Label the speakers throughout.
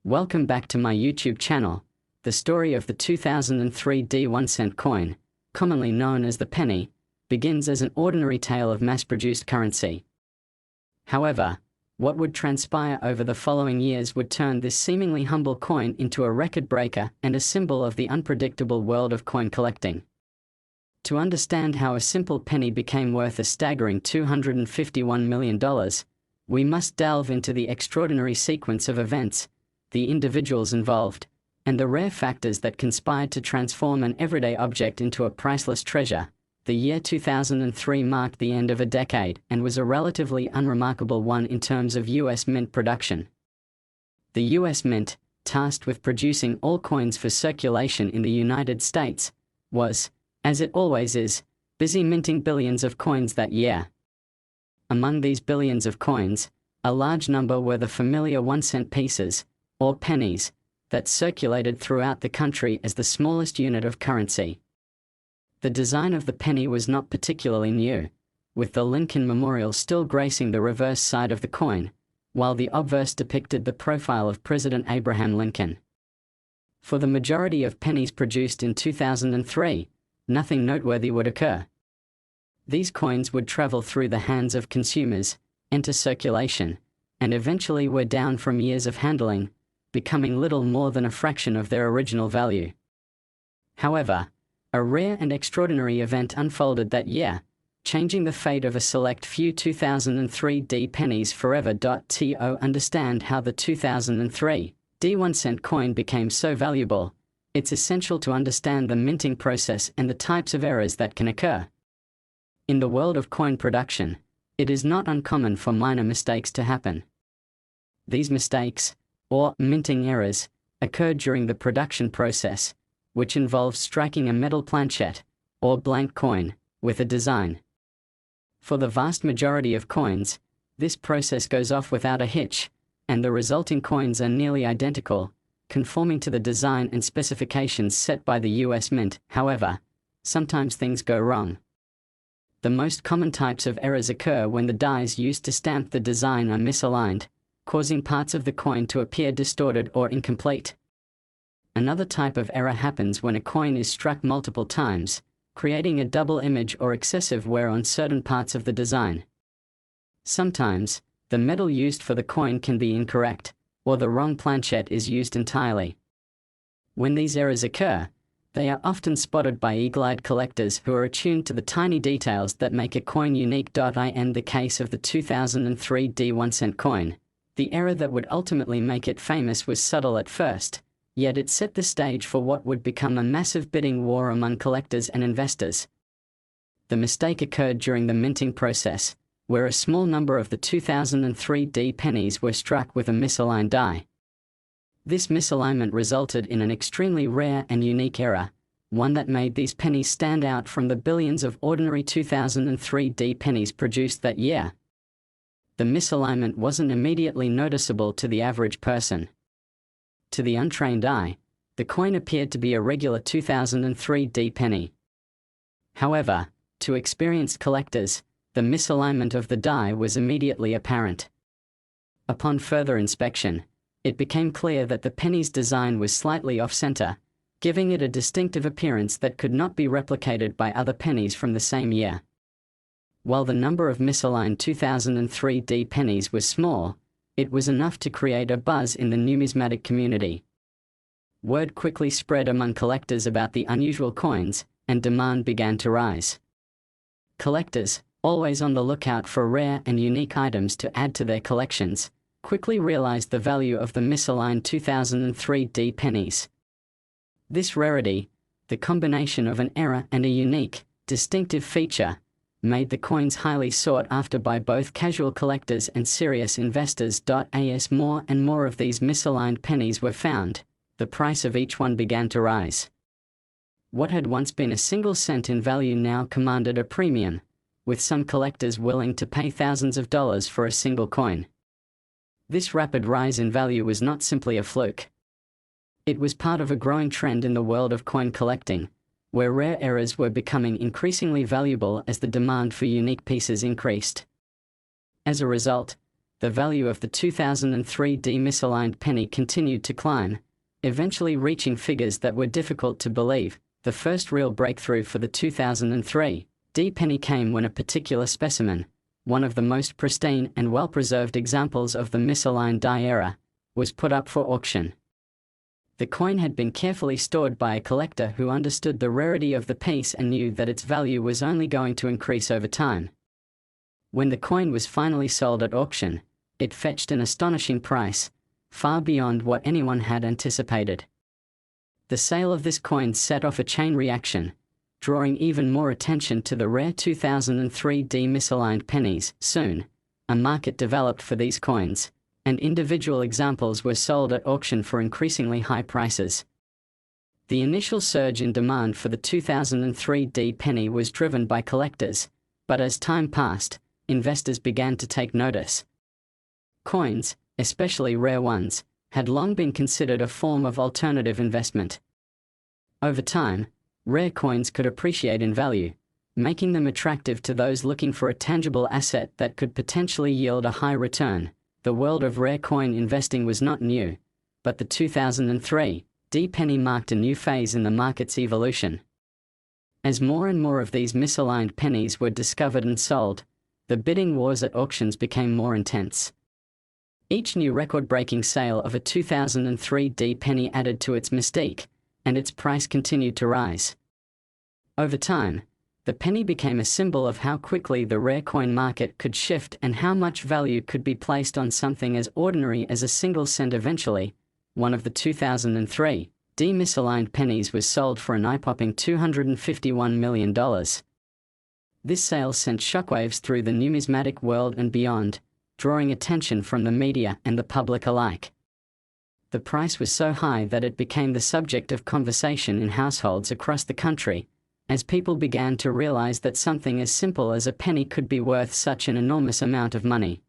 Speaker 1: Welcome back to my YouTube channel. The story of the 2003 D1 coin, commonly known as the penny, begins as an ordinary tale of mass-produced currency. However, what would transpire over the following years would turn this seemingly humble coin into a record breaker and a symbol of the unpredictable world of coin collecting. To understand how a simple penny became worth a staggering $251 million, we must delve into the extraordinary sequence of events, the individuals involved, and the rare factors that conspired to transform an everyday object into a priceless treasure. The year 2003 marked the end of a decade and was a relatively unremarkable one in terms of U.S. mint production. The U.S. Mint, tasked with producing all coins for circulation in the United States, was, as it always is, busy minting billions of coins that year. Among these billions of coins, a large number were the familiar 1-cent pieces, or pennies, that circulated throughout the country as the smallest unit of currency. The design of the penny was not particularly new, with the Lincoln Memorial still gracing the reverse side of the coin, while the obverse depicted the profile of President Abraham Lincoln. For the majority of pennies produced in 2003, nothing noteworthy would occur. These coins would travel through the hands of consumers, enter circulation, and eventually wear down from years of handling, becoming little more than a fraction of their original value. However, a rare and extraordinary event unfolded that year, changing the fate of a select few 2003 D pennies forever. To understand how the 2003 D1 coin became so valuable, it's essential to understand the minting process and the types of errors that can occur. In the world of coin production, it is not uncommon for minor mistakes to happen. These mistakes, or minting errors, occur during the production process, which involves striking a metal planchette, or blank coin, with a design. For the vast majority of coins, this process goes off without a hitch, and the resulting coins are nearly identical, conforming to the design and specifications set by the U.S. Mint. However, sometimes things go wrong. The most common types of errors occur when the dies used to stamp the design are misaligned, causing parts of the coin to appear distorted or incomplete. Another type of error happens when a coin is struck multiple times, creating a double image or excessive wear on certain parts of the design. Sometimes, the metal used for the coin can be incorrect, or the wrong planchette is used entirely. When these errors occur, they are often spotted by eagle-eyed collectors who are attuned to the tiny details that make a coin unique. In the case of the 2003 D1 coin, the error that would ultimately make it famous was subtle at first, yet it set the stage for what would become a massive bidding war among collectors and investors. The mistake occurred during the minting process, where a small number of the 2003 D pennies were struck with a misaligned die. This misalignment resulted in an extremely rare and unique error, one that made these pennies stand out from the billions of ordinary 2003 D pennies produced that year. The misalignment wasn't immediately noticeable to the average person. To the untrained eye, the coin appeared to be a regular 2003 D penny. However, to experienced collectors, the misalignment of the die was immediately apparent. Upon further inspection, it became clear that the penny's design was slightly off-center, giving it a distinctive appearance that could not be replicated by other pennies from the same year. While the number of misaligned 2003 D pennies was small, it was enough to create a buzz in the numismatic community. Word quickly spread among collectors about the unusual coins, and demand began to rise. Collectors, always on the lookout for rare and unique items to add to their collections, quickly realized the value of the misaligned 2003 D pennies. This rarity, the combination of an error and a unique, distinctive feature, made the coins highly sought after by both casual collectors and serious investors. As more and more of these misaligned pennies were found, the price of each one began to rise. What had once been a single cent in value now commanded a premium, with some collectors willing to pay thousands of dollars for a single coin. This rapid rise in value was not simply a fluke. It was part of a growing trend in the world of coin collecting, where rare errors were becoming increasingly valuable as the demand for unique pieces increased. As a result, the value of the 2003 misaligned penny continued to climb, eventually reaching figures that were difficult to believe. The first real breakthrough for the 2003 penny came when a particular specimen, one of the most pristine and well-preserved examples of the misaligned die era, was put up for auction. The coin had been carefully stored by a collector who understood the rarity of the piece and knew that its value was only going to increase over time. When the coin was finally sold at auction, it fetched an astonishing price, far beyond what anyone had anticipated. The sale of this coin set off a chain reaction, drawing even more attention to the rare 2003 misaligned pennies. Soon, a market developed for these coins, and individual examples were sold at auction for increasingly high prices. The initial surge in demand for the 2003 penny was driven by collectors, but as time passed, investors began to take notice. Coins, especially rare ones, had long been considered a form of alternative investment. Over time, rare coins could appreciate in value, making them attractive to those looking for a tangible asset that could potentially yield a high return. The world of rare coin investing was not new, but the 2003 penny marked a new phase in the market's evolution. As more and more of these misaligned pennies were discovered and sold, the bidding wars at auctions became more intense. Each new record-breaking sale of a 2003 penny added to its mystique, and its price continued to rise. Over time, the penny became a symbol of how quickly the rare coin market could shift and how much value could be placed on something as ordinary as a single cent. Eventually, one of the 2003 misaligned pennies was sold for an eye-popping $251 million. This sale sent shockwaves through the numismatic world and beyond, drawing attention from the media and the public alike. The price was so high that it became the subject of conversation in households across the country, as people began to realize that something as simple as a penny could be worth such an enormous amount of money.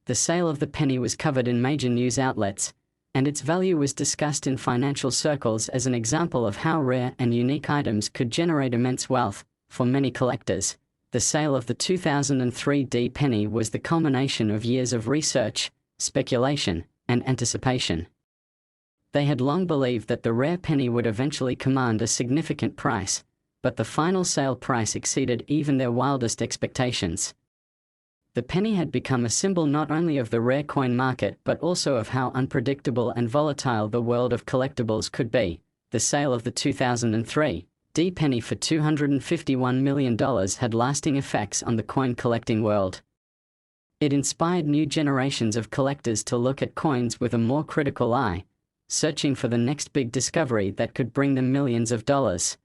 Speaker 1: The sale of the penny was covered in major news outlets, and its value was discussed in financial circles as an example of how rare and unique items could generate immense wealth. For many collectors, the sale of the 2003 penny was the culmination of years of research, speculation, and anticipation. They had long believed that the rare penny would eventually command a significant price, but the final sale price exceeded even their wildest expectations. The penny had become a symbol not only of the rare coin market but also of how unpredictable and volatile the world of collectibles could be. The sale of the 2003 penny for $251 million had lasting effects on the coin collecting world. It inspired new generations of collectors to look at coins with a more critical eye, searching for the next big discovery that could bring them millions of dollars.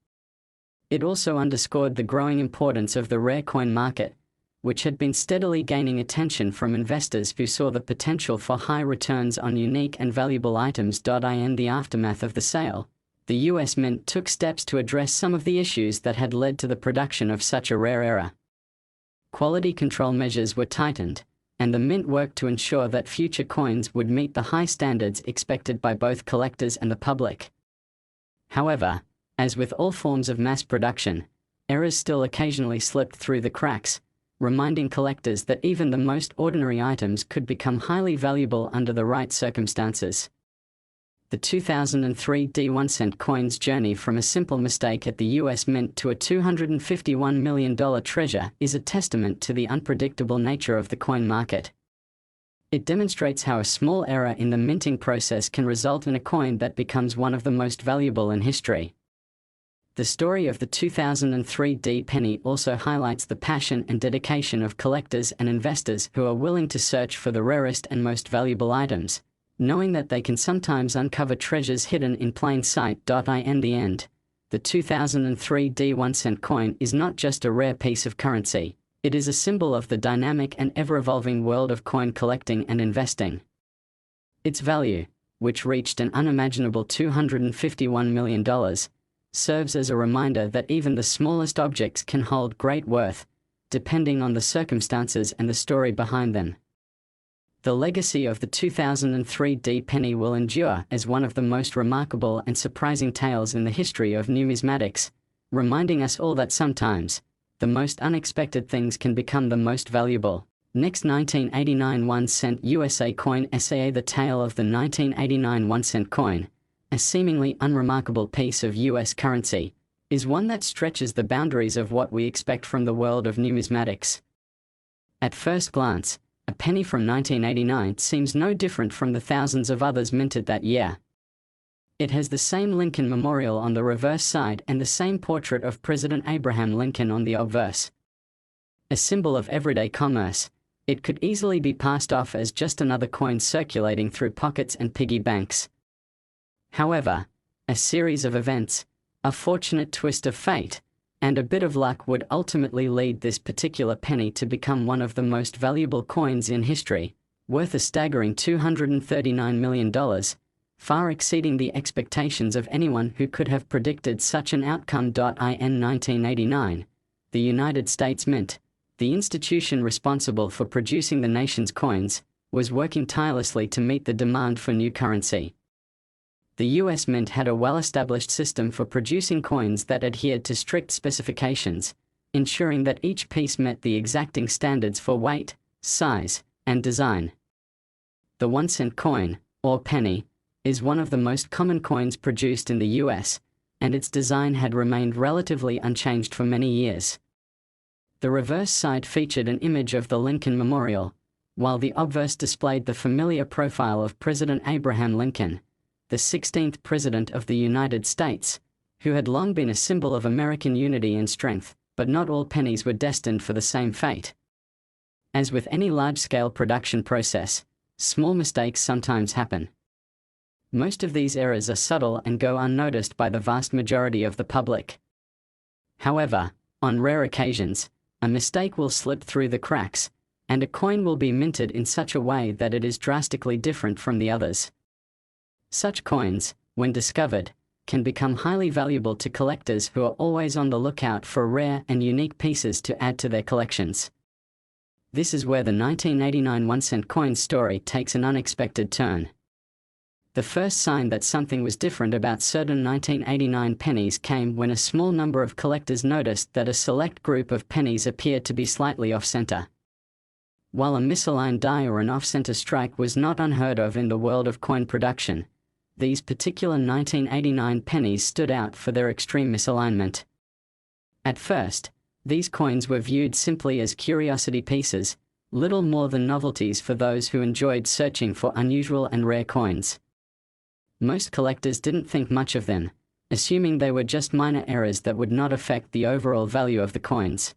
Speaker 1: It also underscored the growing importance of the rare coin market, which had been steadily gaining attention from investors who saw the potential for high returns on unique and valuable items. In the aftermath of the sale, the US Mint took steps to address some of the issues that had led to the production of such a rare era. Quality control measures were tightened, and the Mint worked to ensure that future coins would meet the high standards expected by both collectors and the public. However, as with all forms of mass production, errors still occasionally slipped through the cracks, reminding collectors that even the most ordinary items could become highly valuable under the right circumstances. The 2003 1-cent coin's journey from a simple mistake at the US Mint to a $251 million treasure is a testament to the unpredictable nature of the coin market. It demonstrates how a small error in the minting process can result in a coin that becomes one of the most valuable in history. The story of the 2003 penny also highlights the passion and dedication of collectors and investors who are willing to search for the rarest and most valuable items, knowing that they can sometimes uncover treasures hidden in plain sight. In the end, the 2003 1-cent coin is not just a rare piece of currency, it is a symbol of the dynamic and ever-evolving world of coin collecting and investing. Its value, which reached an unimaginable $251 million, serves as a reminder that even the smallest objects can hold great worth, depending on the circumstances and the story behind them. The legacy of the 2003 penny will endure as one of the most remarkable and surprising tales in the history of numismatics, reminding us all that sometimes, the most unexpected things can become the most valuable. Next, 1989 1-cent USA coin. SAA. The tale of the 1989 1-cent coin, a seemingly unremarkable piece of US currency, is one that stretches the boundaries of what we expect from the world of numismatics. At first glance, a penny from 1989 seems no different from the thousands of others minted that year. It has the same Lincoln memorial on the reverse side and the same portrait of President Abraham Lincoln on the obverse. A symbol of everyday commerce, it could easily be passed off as just another coin circulating through pockets and piggy banks. However, a series of events, a fortunate twist of fate, and a bit of luck would ultimately lead this particular penny to become one of the most valuable coins in history, worth a staggering $239 million, far exceeding the expectations of anyone who could have predicted such an outcome. In 1989, the United States Mint, the institution responsible for producing the nation's coins, was working tirelessly to meet the demand for new currency. The US Mint had a well-established system for producing coins that adhered to strict specifications, ensuring that each piece met the exacting standards for weight, size, and design. The 1-cent coin, or penny, is one of the most common coins produced in the US, and its design had remained relatively unchanged for many years. The reverse side featured an image of the Lincoln Memorial, while the obverse displayed the familiar profile of President Abraham Lincoln, the 16th President of the United States, who had long been a symbol of American unity and strength. But not all pennies were destined for the same fate. As with any large-scale production process, small mistakes sometimes happen. Most of these errors are subtle and go unnoticed by the vast majority of the public. However, on rare occasions, a mistake will slip through the cracks, and a coin will be minted in such a way that it is drastically different from the others. Such coins, when discovered, can become highly valuable to collectors who are always on the lookout for rare and unique pieces to add to their collections. This is where the 1989 1-cent coin story takes an unexpected turn. The first sign that something was different about certain 1989 pennies came when a small number of collectors noticed that a select group of pennies appeared to be slightly off-center. While a misaligned die or an off-center strike was not unheard of in the world of coin production, these particular 1989 pennies stood out for their extreme misalignment. At first, these coins were viewed simply as curiosity pieces, little more than novelties for those who enjoyed searching for unusual and rare coins. Most collectors didn't think much of them, assuming they were just minor errors that would not affect the overall value of the coins.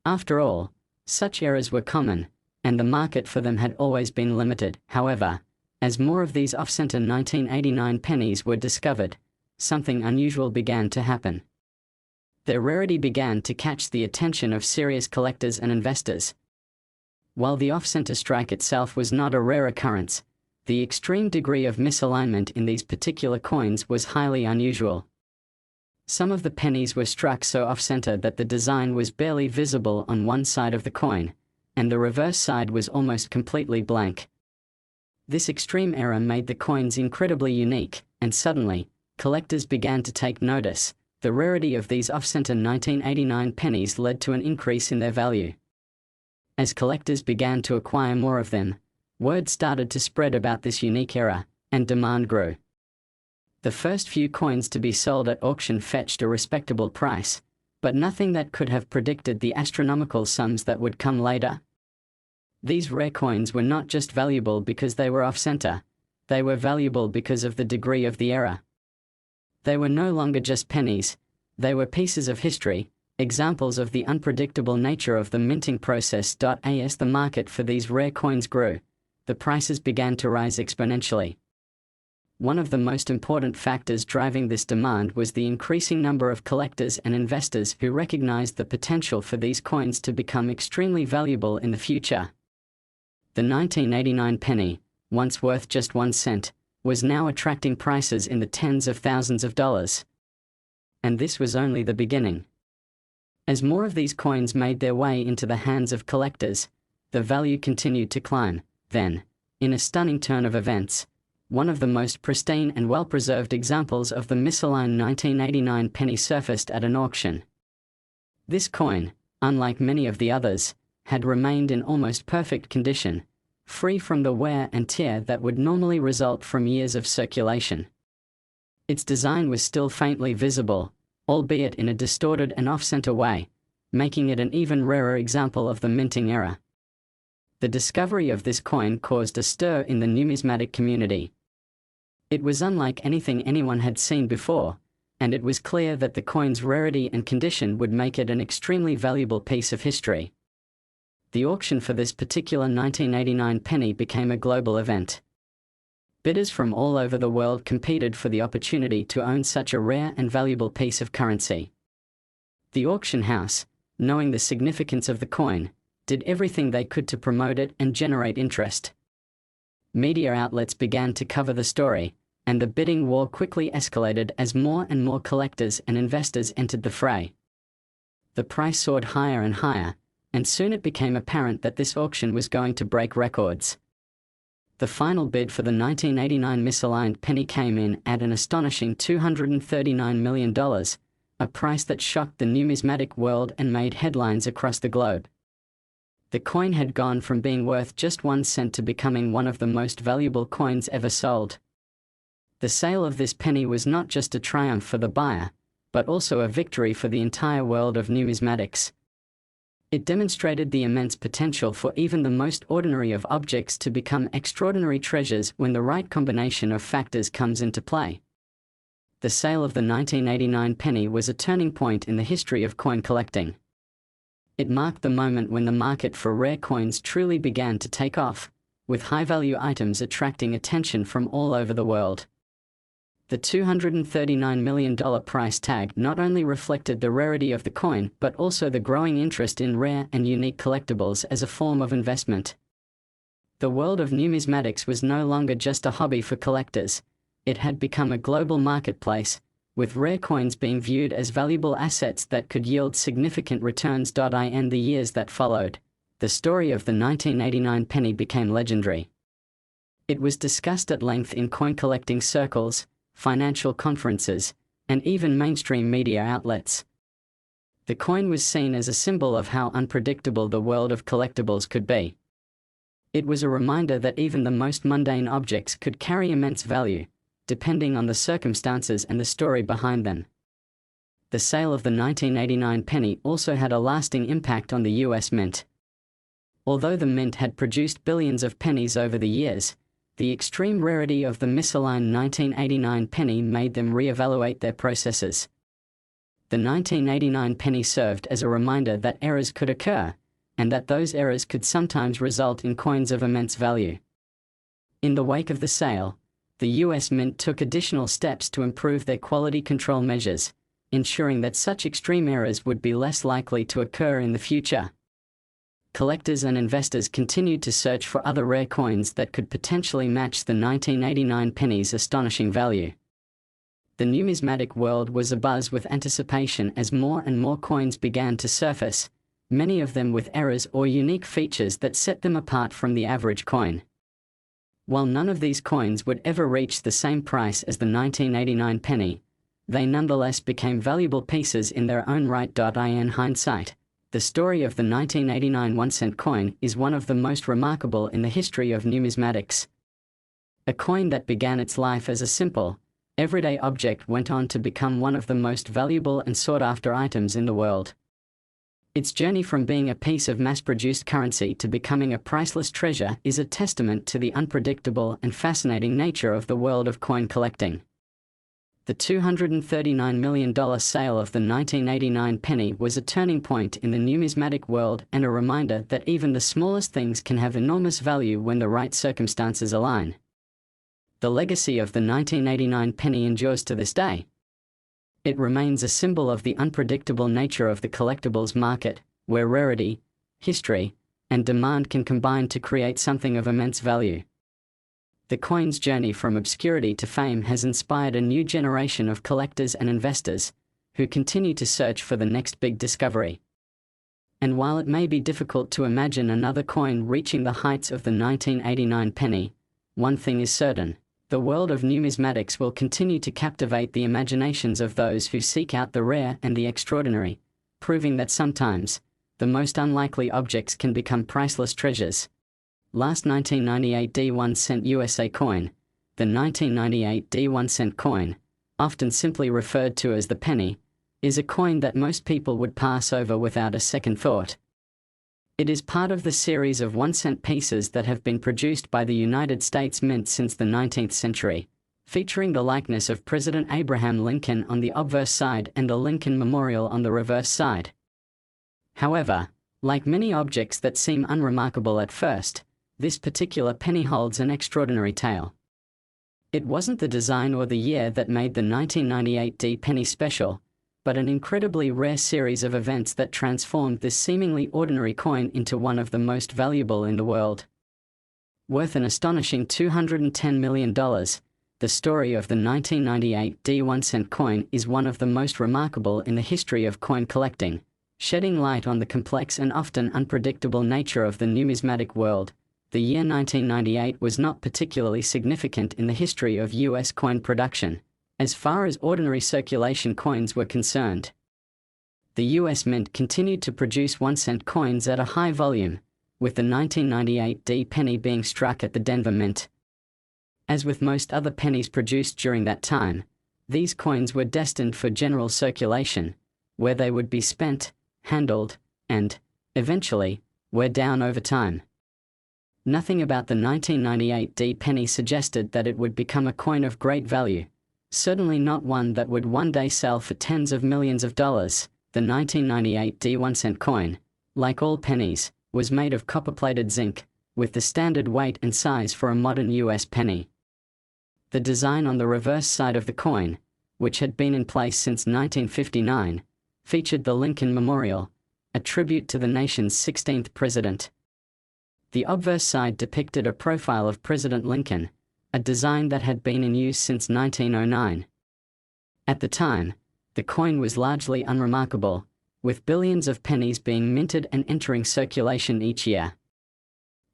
Speaker 1: After all, such errors were common, and the market for them had always been limited. However, as more of these off-center 1989 pennies were discovered, something unusual began to happen. Their rarity began to catch the attention of serious collectors and investors. While the off-center strike itself was not a rare occurrence, the extreme degree of misalignment in these particular coins was highly unusual. Some of the pennies were struck so off-center that the design was barely visible on one side of the coin, and the reverse side was almost completely blank. This extreme error made the coins incredibly unique, and suddenly, collectors began to take notice. The rarity of these off-center 1989 pennies led to an increase in their value. As collectors began to acquire more of them, word started to spread about this unique error, and demand grew. The first few coins to be sold at auction fetched a respectable price, but nothing that could have predicted the astronomical sums that would come later. These rare coins were not just valuable because they were off-center, they were valuable because of the degree of the error. They were no longer just pennies, they were pieces of history, examples of the unpredictable nature of the minting process. As the market for these rare coins grew, the prices began to rise exponentially. One of the most important factors driving this demand was the increasing number of collectors and investors who recognized the potential for these coins to become extremely valuable in the future. The 1989 penny, once worth just 1 cent, was now attracting prices in the tens of thousands of dollars. And this was only the beginning. As more of these coins made their way into the hands of collectors, the value continued to climb. Then, in a stunning turn of events, one of the most pristine and well-preserved examples of the misaligned 1989 penny surfaced at an auction. This coin, unlike many of the others, had remained in almost perfect condition, free from the wear and tear that would normally result from years of circulation. Its design was still faintly visible, albeit in a distorted and off-center way, making it an even rarer example of the minting era. The discovery of this coin caused a stir in the numismatic community. It was unlike anything anyone had seen before, and it was clear that the coin's rarity and condition would make it an extremely valuable piece of history. The auction for this particular 1989 penny became a global event. Bidders from all over the world competed for the opportunity to own such a rare and valuable piece of currency. The auction house, knowing the significance of the coin, did everything they could to promote it and generate interest. Media outlets began to cover the story, and the bidding war quickly escalated as more and more collectors and investors entered the fray. The price soared higher and higher, and soon it became apparent that this auction was going to break records. The final bid for the 1989 misaligned penny came in at an astonishing $239 million, a price that shocked the numismatic world and made headlines across the globe. The coin had gone from being worth just 1 cent to becoming one of the most valuable coins ever sold. The sale of this penny was not just a triumph for the buyer, but also a victory for the entire world of numismatics. It demonstrated the immense potential for even the most ordinary of objects to become extraordinary treasures when the right combination of factors comes into play. The sale of the 1989 penny was a turning point in the history of coin collecting. It marked the moment when the market for rare coins truly began to take off, with high-value items attracting attention from all over the world. The $239 million price tag not only reflected the rarity of the coin but also the growing interest in rare and unique collectibles as a form of investment. The world of numismatics was no longer just a hobby for collectors. It had become a global marketplace, with rare coins being viewed as valuable assets that could yield significant returns. In the years that followed, the story of the 1989 penny became legendary. It was discussed at length in coin collecting circles, financial conferences, and even mainstream media outlets. The coin was seen as a symbol of how unpredictable the world of collectibles could be. It was a reminder that even the most mundane objects could carry immense value, depending on the circumstances and the story behind them. The sale of the 1989 penny also had a lasting impact on the US Mint. Although the Mint had produced billions of pennies over the years, the extreme rarity of the misaligned 1989 penny made them re-evaluate their processes. The 1989 penny served as a reminder that errors could occur, and that those errors could sometimes result in coins of immense value. In the wake of the sale, the US Mint took additional steps to improve their quality control measures, ensuring that such extreme errors would be less likely to occur in the future. Collectors and investors continued to search for other rare coins that could potentially match the 1989 penny's astonishing value. The numismatic world was abuzz with anticipation as more and more coins began to surface, many of them with errors or unique features that set them apart from the average coin. While none of these coins would ever reach the same price as the 1989 penny, they nonetheless became valuable pieces in their own right. In hindsight, the story of the 1989 1-cent coin is one of the most remarkable in the history of numismatics. A coin that began its life as a simple, everyday object went on to become one of the most valuable and sought-after items in the world. Its journey from being a piece of mass-produced currency to becoming a priceless treasure is a testament to the unpredictable and fascinating nature of the world of coin collecting. The $239 million sale of the 1989 penny was a turning point in the numismatic world and a reminder that even the smallest things can have enormous value when the right circumstances align. The legacy of the 1989 penny endures to this day. It remains a symbol of the unpredictable nature of the collectibles market, where rarity, history, and demand can combine to create something of immense value. The coin's journey from obscurity to fame has inspired a new generation of collectors and investors, who continue to search for the next big discovery. And while it may be difficult to imagine another coin reaching the heights of the 1989 penny, one thing is certain: the world of numismatics will continue to captivate the imaginations of those who seek out the rare and the extraordinary, proving that sometimes, the most unlikely objects can become priceless treasures. Last 1998 D1 USA coin. The 1998 D1 coin, often simply referred to as the penny, is a coin that most people would pass over without a second thought. It is part of the series of 1-cent pieces that have been produced by the United States Mint since the 19th century, featuring the likeness of President Abraham Lincoln on the obverse side and a Lincoln Memorial on the reverse side. However, like many objects that seem unremarkable at first, this particular penny holds an extraordinary tale. It wasn't the design or the year that made the 1998 D penny special, but an incredibly rare series of events that transformed this seemingly ordinary coin into one of the most valuable in the world. Worth an astonishing $210 million, the story of the 1998 D1 coin is one of the most remarkable in the history of coin collecting, shedding light on the complex and often unpredictable nature of the numismatic world. The year 1998 was not particularly significant in the history of U.S. coin production, as far as ordinary circulation coins were concerned. The U.S. Mint continued to produce 1-cent coins at a high volume, with the 1998 D penny being struck at the Denver Mint. As with most other pennies produced during that time, these coins were destined for general circulation, where they would be spent, handled, and, eventually, wear down over time. Nothing about the 1998 D penny suggested that it would become a coin of great value, certainly not one that would one day sell for tens of millions of dollars. The 1998 D1 coin, like all pennies, was made of copper-plated zinc, with the standard weight and size for a modern US penny. The design on the reverse side of the coin, which had been in place since 1959, featured the Lincoln Memorial, a tribute to the nation's 16th president. The obverse side depicted a profile of President Lincoln, a design that had been in use since 1909. At the time, the coin was largely unremarkable, with billions of pennies being minted and entering circulation each year.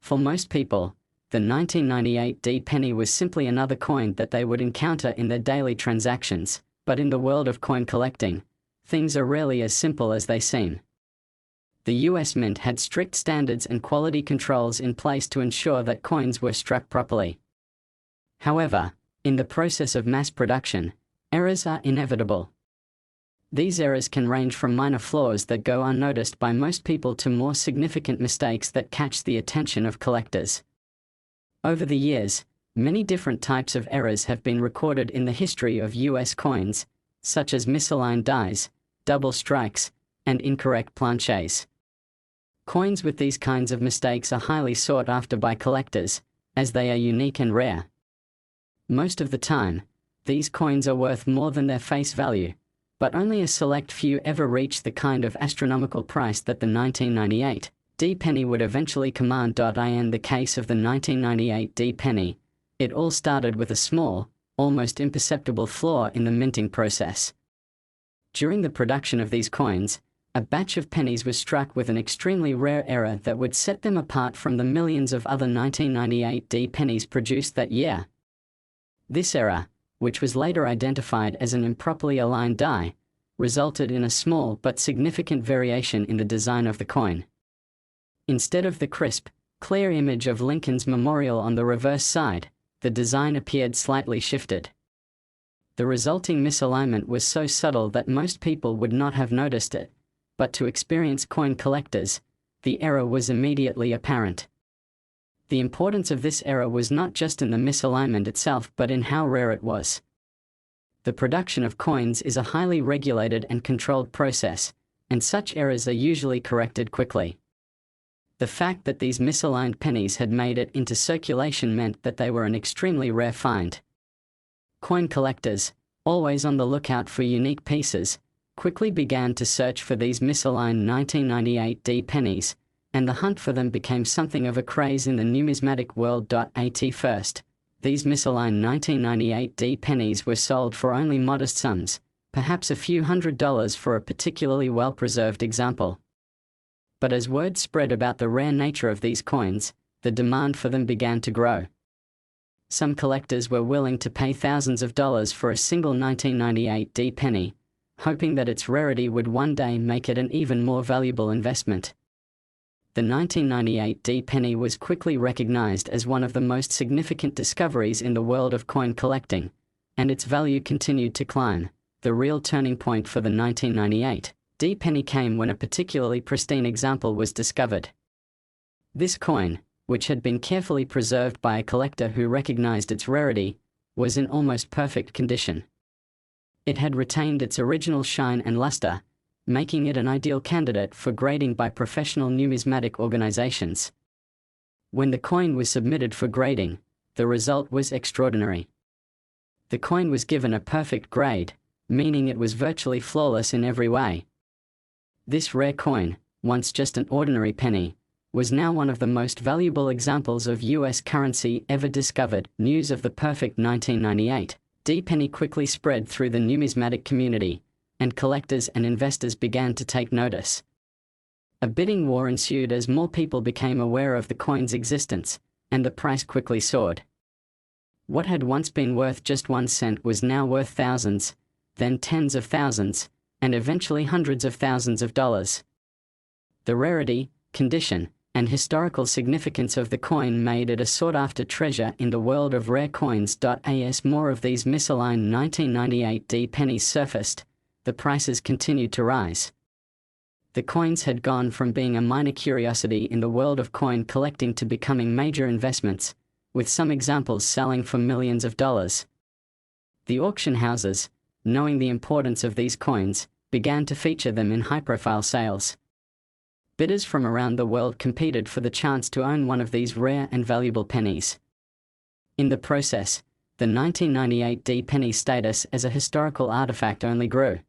Speaker 1: For most people, the 1998 D penny was simply another coin that they would encounter in their daily transactions, but in the world of coin collecting, things are rarely as simple as they seem. The U.S. Mint had strict standards and quality controls in place to ensure that coins were struck properly. However, in the process of mass production, errors are inevitable. These errors can range from minor flaws that go unnoticed by most people to more significant mistakes that catch the attention of collectors. Over the years, many different types of errors have been recorded in the history of U.S. coins, such as misaligned dies, double strikes, and incorrect planches. Coins with these kinds of mistakes are highly sought after by collectors, as they are unique and rare. Most of the time, these coins are worth more than their face value, but only a select few ever reach the kind of astronomical price that the 1998 D penny would eventually command. In the case of the 1998 D penny, it all started with a small, almost imperceptible flaw in the minting process. During the production of these coins, a batch of pennies was struck with an extremely rare error that would set them apart from the millions of other 1998 D pennies produced that year. This error, which was later identified as an improperly aligned die, resulted in a small but significant variation in the design of the coin. Instead of the crisp, clear image of Lincoln's Memorial on the reverse side, the design appeared slightly shifted. The resulting misalignment was so subtle that most people would not have noticed it, but to experienced coin collectors, the error was immediately apparent. The importance of this error was not just in the misalignment itself but in how rare it was. The production of coins is a highly regulated and controlled process, and such errors are usually corrected quickly. The fact that these misaligned pennies had made it into circulation meant that they were an extremely rare find. Coin collectors, always on the lookout for unique pieces, quickly began to search for these misaligned 1998 D pennies, and the hunt for them became something of a craze in the numismatic world. At first, these misaligned 1998 D pennies were sold for only modest sums, perhaps a few $100s for a particularly well-preserved example. But as word spread about the rare nature of these coins, the demand for them began to grow. Some collectors were willing to pay thousands of dollars for a single 1998 D penny, hoping that its rarity would one day make it an even more valuable investment. The 1998 D penny was quickly recognized as one of the most significant discoveries in the world of coin collecting, and its value continued to climb. The real turning point for the 1998 D penny came when a particularly pristine example was discovered. This coin, which had been carefully preserved by a collector who recognized its rarity, was in almost perfect condition. It had retained its original shine and luster, making it an ideal candidate for grading by professional numismatic organizations. When the coin was submitted for grading, the result was extraordinary. The coin was given a perfect grade, meaning it was virtually flawless in every way. This rare coin, once just an ordinary penny, was now one of the most valuable examples of US currency ever discovered. News of the perfect 1998 D penny quickly spread through the numismatic community, and collectors and investors began to take notice. A bidding war ensued as more people became aware of the coin's existence, and the price quickly soared. What had once been worth just 1 cent was now worth thousands, then tens of thousands, and eventually hundreds of thousands of dollars. The rarity, condition, and historical significance of the coin made it a sought-after treasure in the world of rare coins. As more of these misaligned 1998 D pennies surfaced, the prices continued to rise. The coins had gone from being a minor curiosity in the world of coin collecting to becoming major investments, with some examples selling for millions of dollars. The auction houses, knowing the importance of these coins, began to feature them in high-profile sales. Bidders from around the world competed for the chance to own one of these rare and valuable pennies. In the process, the 1998 D penny's status as a historical artifact only grew.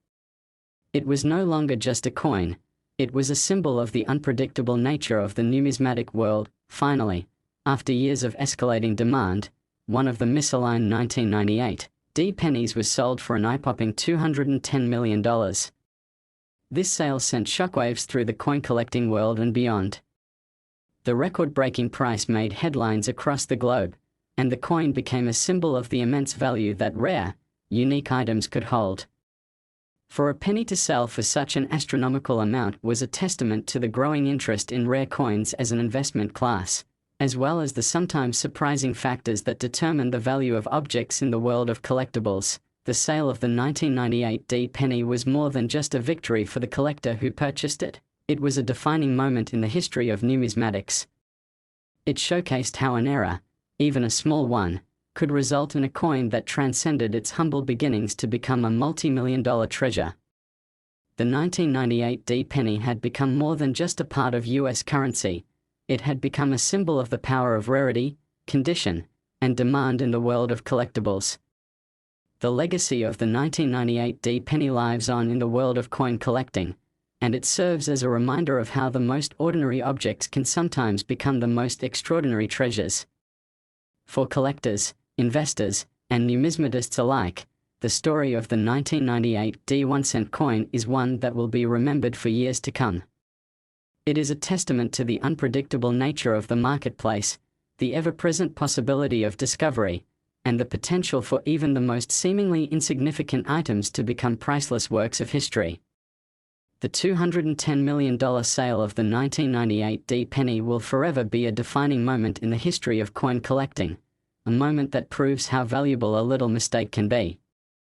Speaker 1: It was no longer just a coin, it was a symbol of the unpredictable nature of the numismatic world. Finally, after years of escalating demand, one of the misaligned 1998 D pennies was sold for an eye-popping $210 million. This sale sent shockwaves through the coin collecting world and beyond. The record-breaking price made headlines across the globe, and the coin became a symbol of the immense value that rare, unique items could hold. For a penny to sell for such an astronomical amount was a testament to the growing interest in rare coins as an investment class, as well as the sometimes surprising factors that determine the value of objects in the world of collectibles. The sale of the 1998 D penny was more than just a victory for the collector who purchased it. It was a defining moment in the history of numismatics. It showcased how an era, even a small one, could result in a coin that transcended its humble beginnings to become a multi-million-dollar treasure. The 1998 D penny had become more than just a part of US currency. It had become a symbol of the power of rarity, condition, and demand in the world of collectibles. The legacy of the 1998 D penny lives on in the world of coin collecting, and it serves as a reminder of how the most ordinary objects can sometimes become the most extraordinary treasures. For collectors, investors, and numismatists alike, the story of the 1998 D 1-cent coin is one that will be remembered for years to come. It is a testament to the unpredictable nature of the marketplace, the ever-present possibility of discovery, and the potential for even the most seemingly insignificant items to become priceless works of history. The $210 million sale of the 1998 D penny will forever be a defining moment in the history of coin collecting, a moment that proves how valuable a little mistake can be.